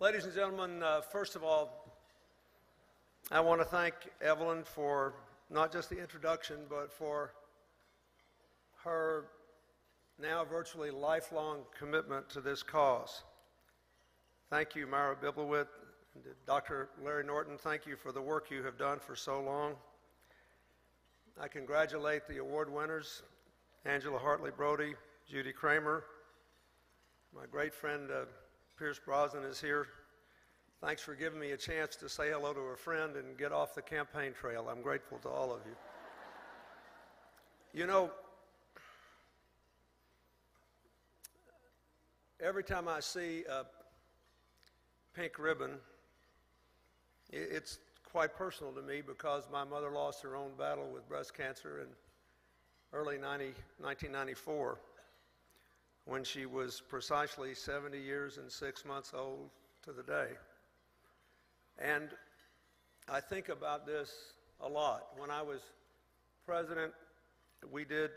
Ladies and gentlemen, first of all, I want to thank Evelyn for not just the introduction, but for her now virtually lifelong commitment to this cause. Thank you, Myra Biblewit, and Dr. Larry Norton, thank you for the work you have done for so long. I congratulate the award winners, Angela Hartley Brody, Judy Kramer. My great friend Pierce Brosnan is here. Thanks for giving me a chance to say hello to a friend and get off the campaign trail. I'm grateful to all of you. You know, every time I see a pink ribbon, it's quite personal to me because my mother lost her own battle with breast cancer in early 1994 when she was precisely 70 years and 6 months old to the day. And I think about this a lot. When I was president, we did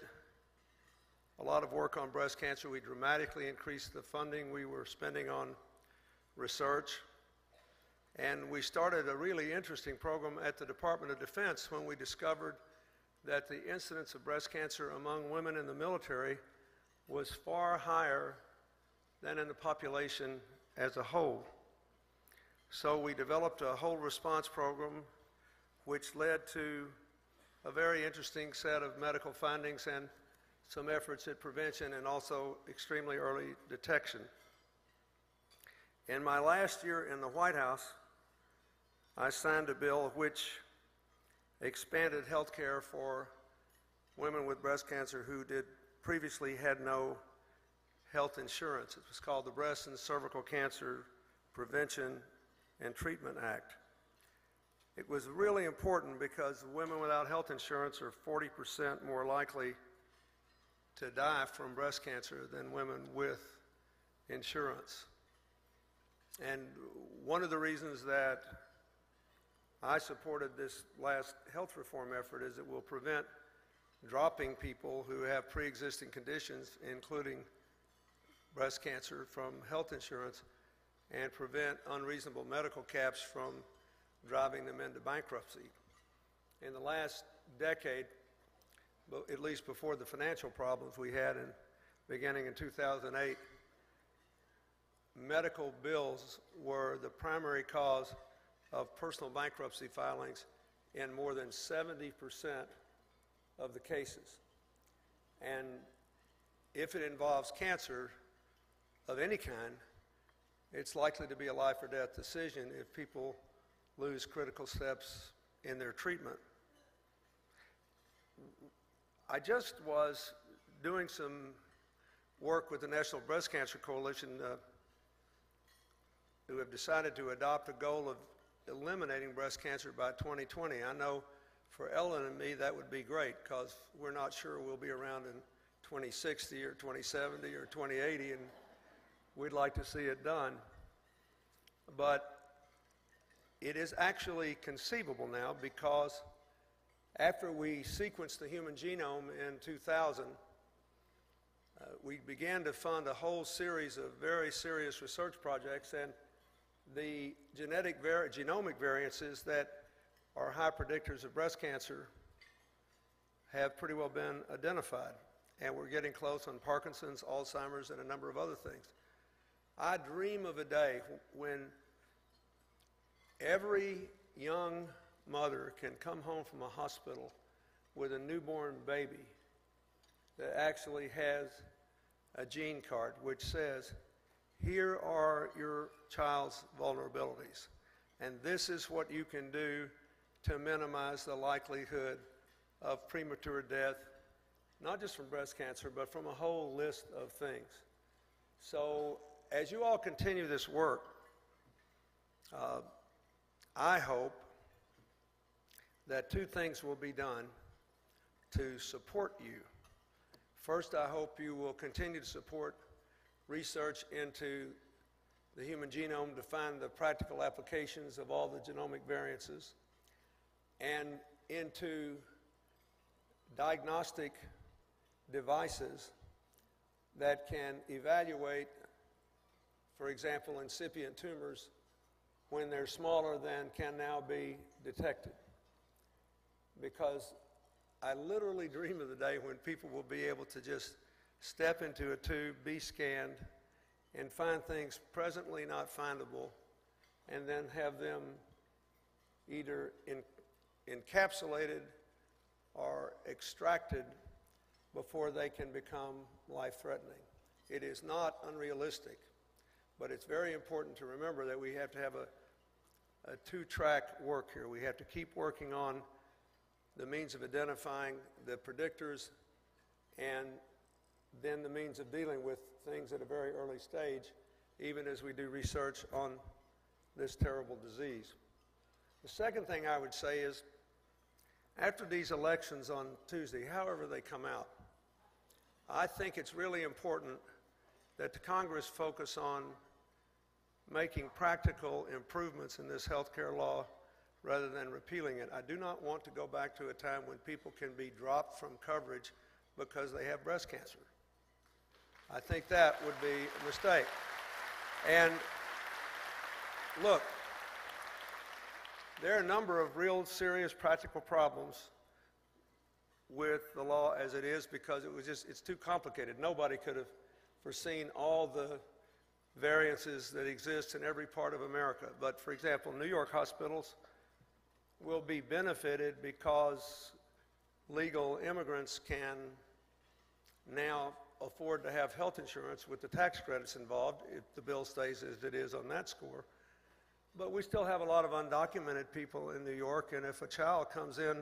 a lot of work on breast cancer. We dramatically increased the funding we were spending on research. And we started a really interesting program at the Department of Defense when we discovered that the incidence of breast cancer among women in the military was far higher than in the population as a whole. So we developed a whole response program which led to a very interesting set of medical findings and some efforts at prevention and also extremely early detection. In my last year in the White House, I signed a bill which expanded health care for women with breast cancer who previously had no health insurance. It was called the Breast and Cervical Cancer Prevention and Treatment Act. It was really important because women without health insurance are 40% more likely to die from breast cancer than women with insurance. And one of the reasons that I supported this last health reform effort is it will prevent dropping people who have pre-existing conditions, including breast cancer, from health insurance and prevent unreasonable medical caps from driving them into bankruptcy. In the last decade, at least before the financial problems we had beginning in 2008, medical bills were the primary cause of personal bankruptcy filings in more than 70% of the cases. And if it involves cancer of any kind, it's likely to be a life or death decision if people lose critical steps in their treatment. I just was doing some work with the National Breast Cancer Coalition who have decided to adopt a goal of eliminating breast cancer by 2020. I know for Ellen and me that would be great because we're not sure we'll be around in 2060 or 2070 or 2080, and we'd like to see it done. But it is actually conceivable now because after we sequenced the human genome in 2000, we began to fund a whole series of very serious research projects, and the genomic variances that are high predictors of breast cancer have pretty well been identified. And we're getting close on Parkinson's, Alzheimer's, and a number of other things. I dream of a day when every young mother can come home from a hospital with a newborn baby that actually has a gene card which says, here are your child's vulnerabilities, and this is what you can do to minimize the likelihood of premature death, not just from breast cancer, but from a whole list of things. So as you all continue this work, I hope that two things will be done to support you. First, I hope you will continue to support research into the human genome to find the practical applications of all the genomic variances, and into diagnostic devices that can evaluate, for example, incipient tumors when they're smaller than can now be detected. Because I literally dream of the day when people will be able to just step into a tube, be scanned, and find things presently not findable, and then have them either encapsulated or extracted before they can become life-threatening. It is not unrealistic, but it's very important to remember that we have to have a two-track work here. We have to keep working on the means of identifying the predictors and then the means of dealing with things at a very early stage, even as we do research on this terrible disease. The second thing I would say is, after these elections on Tuesday, however they come out, I think it's really important that the Congress focus on making practical improvements in this health care law rather than repealing it. I do not want to go back to a time when people can be dropped from coverage because they have breast cancer. I think that would be a mistake. And look, there are a number of real serious practical problems with the law as it is because it's too complicated. Nobody could have foreseen all the variances that exist in every part of America. But for example, New York hospitals will be benefited because legal immigrants can now afford to have health insurance with the tax credits involved if the bill stays as it is on that score. But we still have a lot of undocumented people in New York, and if a child comes in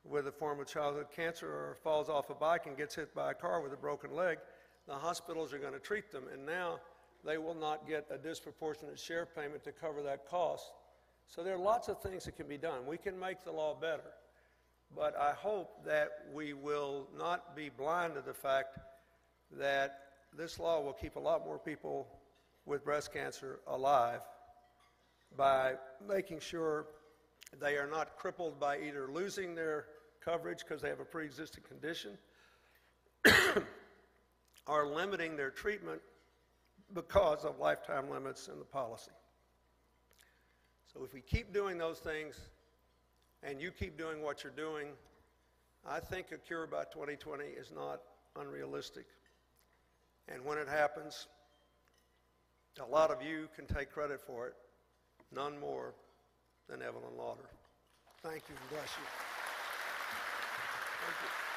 with a form of childhood cancer or falls off a bike and gets hit by a car with a broken leg, the hospitals are going to treat them, and now they will not get a disproportionate share payment to cover that cost. So there are lots of things that can be done. We can make the law better, but I hope that we will not be blind to the fact that this law will keep a lot more people with breast cancer alive by making sure they are not crippled by either losing their coverage because they have a pre-existing condition or limiting their treatment because of lifetime limits in the policy. So if we keep doing those things and you keep doing what you're doing, I think a cure by 2020 is not unrealistic. And when it happens, a lot of you can take credit for it, none more than Evelyn Lauder. Thank you and bless you. Thank you.